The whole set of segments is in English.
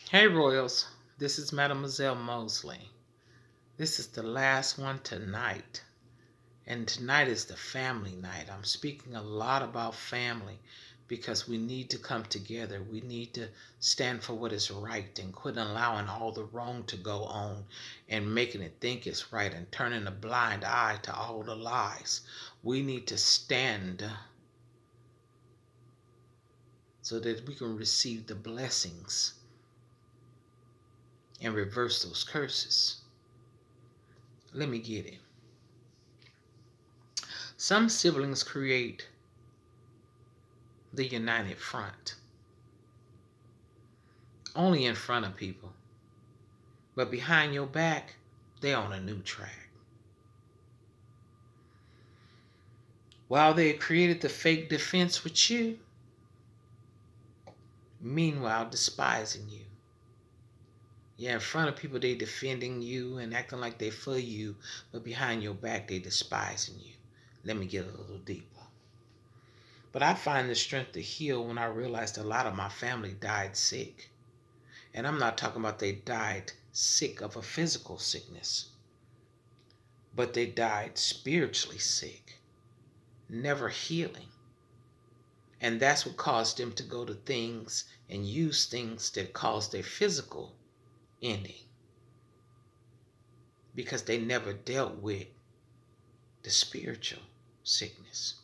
Hey Royals, this is Mademoiselle Mosley. This is the last one tonight. And tonight is the family night. I'm speaking a lot about family because we need to come together. We need to stand for what is right and quit allowing all the wrong to go on and making it think it's right and turning a blind eye to all the lies. We need to stand so that we can receive the blessings and reverse those curses. Let me get it. Some siblings create the united front, only in front of people, but behind your back, they on a new track. While they created the fake defense with you, meanwhile despising you. Yeah, in front of people they defending you and acting like they for you, but behind your back they despising you. Let me get a little deeper. But I find the strength to heal when I realized a lot of my family died sick. And I'm not talking about they died sick of a physical sickness, but they died spiritually sick, never healing. And that's what caused them to go to things and use things that caused their physical ending because they never dealt with the spiritual sickness.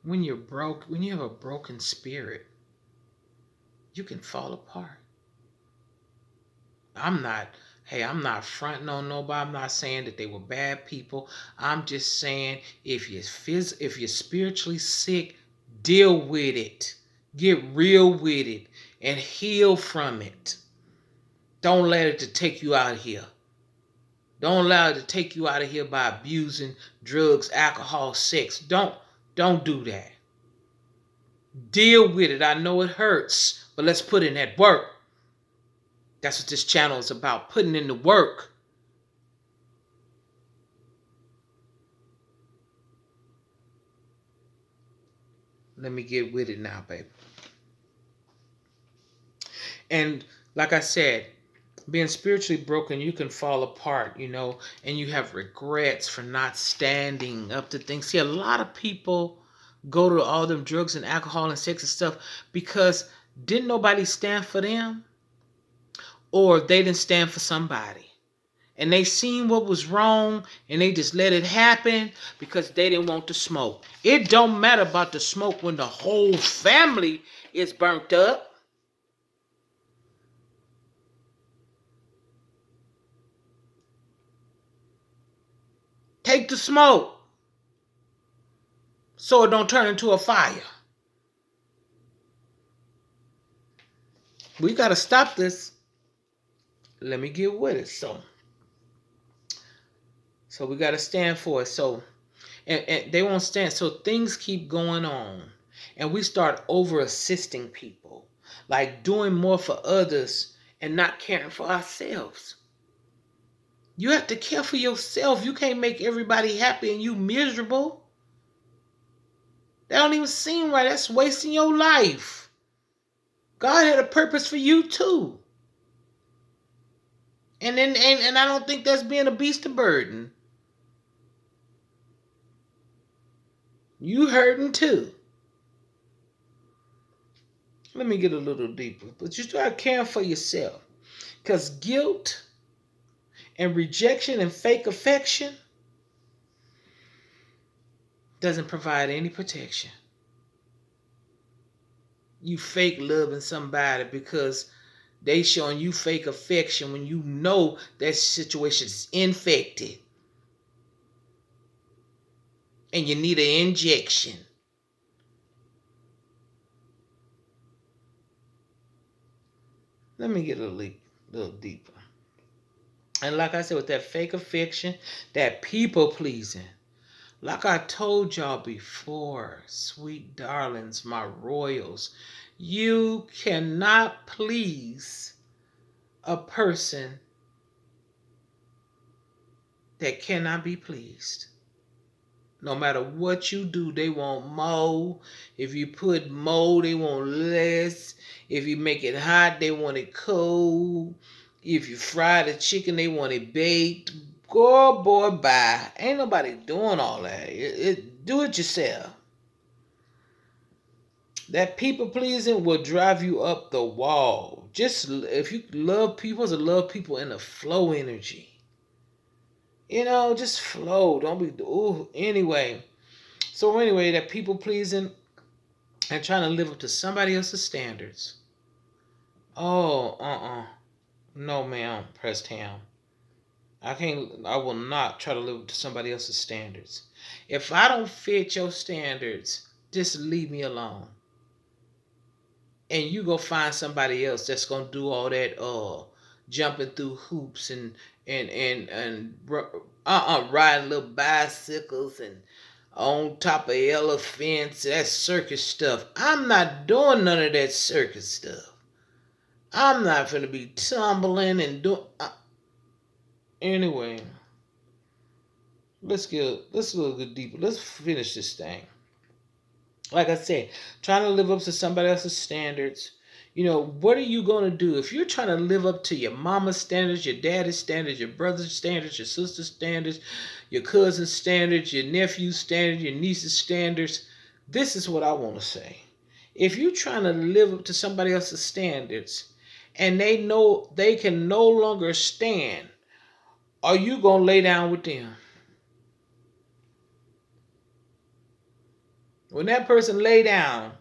When you're broke, when you have a broken spirit, you can fall apart. I'm not, hey, I'm not fronting on nobody. I'm not saying that they were bad people. I'm just saying if you're spiritually sick, deal with it. Get real with it and heal from it. Don't let it to take you out of here. Don't allow it to take you out of here by abusing drugs, alcohol, sex. Don't do that. Deal with it. I know it hurts, but let's put in that work. That's what this channel is about, putting in the work. Let me get with it now, baby. And like I said, being spiritually broken, you can fall apart, and you have regrets for not standing up to things. See, a lot of people go to all them drugs and alcohol and sex and stuff because didn't nobody stand for them or they didn't stand for somebody. And they seen what was wrong and they just let it happen because they didn't want to smoke. It don't matter about the smoke when the whole family is burnt up. Take the smoke so it don't turn into a fire. We got to stop this. Let me get with it. So we got to stand for it. So and they won't stand. So things keep going on, and we start over assisting people, like doing more for others and not caring for ourselves. You have to care for yourself. You can't make everybody happy and you miserable. That don't even seem right. That's wasting your life. God had a purpose for you too. And I don't think that's being a beast of burden. You hurting too. Let me get a little deeper. But you start caring for yourself. Because guilt and rejection and fake affection doesn't provide any protection. You fake loving somebody because they showing you fake affection when you know that situation is infected and you need an injection. Let me get a little deeper. And like I said, with that fake affection, that people pleasing, like I told y'all before, sweet darlings, my royals, you cannot please a person that cannot be pleased. No matter what you do, they want more. If you put more, they want less. If you make it hot, they want it cold. If you fry the chicken, they want it baked. Go, boy, bye. Ain't nobody doing all that. Do it yourself. That people pleasing will drive you up the wall. Just if you love people, to love people in a flow energy. Just flow. Don't be. Ooh, anyway. So anyway, that people pleasing and trying to live up to somebody else's standards. Oh, no, ma'am, pressed ham. I will not try to live up to somebody else's standards. If I don't fit your standards, just leave me alone. And you go find somebody else that's gonna do all that jumping through hoops and riding little bicycles and on top of elephants, that circus stuff. I'm not doing none of that circus stuff. I'm not gonna be tumbling and doing. Anyway, let's go a little bit deeper. Let's finish this thing. Like I said, trying to live up to somebody else's standards. What are you going to do? If you're trying to live up to your mama's standards, your daddy's standards, your brother's standards, your sister's standards, your cousin's standards, your nephew's standards, your niece's standards, this is what I want to say. If you're trying to live up to somebody else's standards and they know they can no longer stand, are you going to lay down with them? When that person lay down,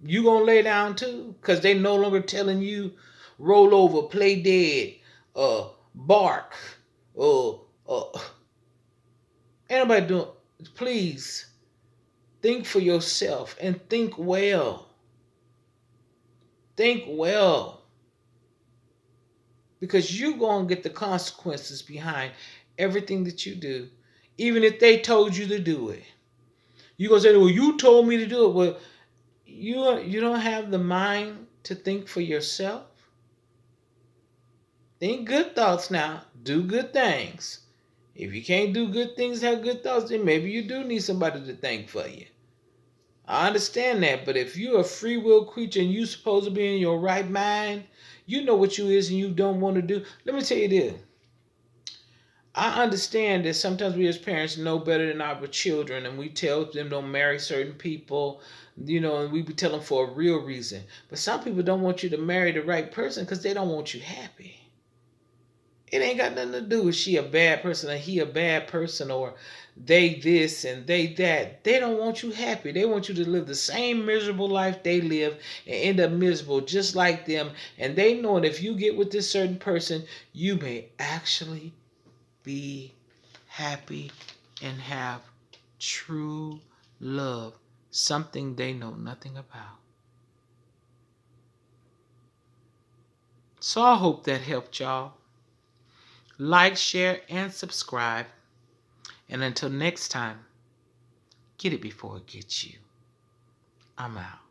you gonna lay down too? Because they no longer telling you roll over, play dead, bark, anybody doing. Please think for yourself and think well. Think well. Because you're gonna get the consequences behind everything that you do, even if they told you to do it. You gonna say, well, you told me to do it. Well, you don't have the mind to think for yourself. Think good thoughts now. Do good things. If you can't do good things, have good thoughts, then maybe you do need somebody to think for you. I understand that, but if you're a free will creature and you're supposed to be in your right mind, you know what you is and you don't want to do. Let me tell you this. I understand that sometimes we as parents know better than our children and we tell them don't marry certain people, and we be telling them for a real reason. But some people don't want you to marry the right person because they don't want you happy. It ain't got nothing to do with she a bad person or he a bad person or they this and they that. They don't want you happy. They want you to live the same miserable life they live and end up miserable just like them. And they know that if you get with this certain person, you may actually be happy and have true love, something they know nothing about. So I hope that helped y'all. Like, share, and subscribe. And until next time, get it before it gets you. I'm out.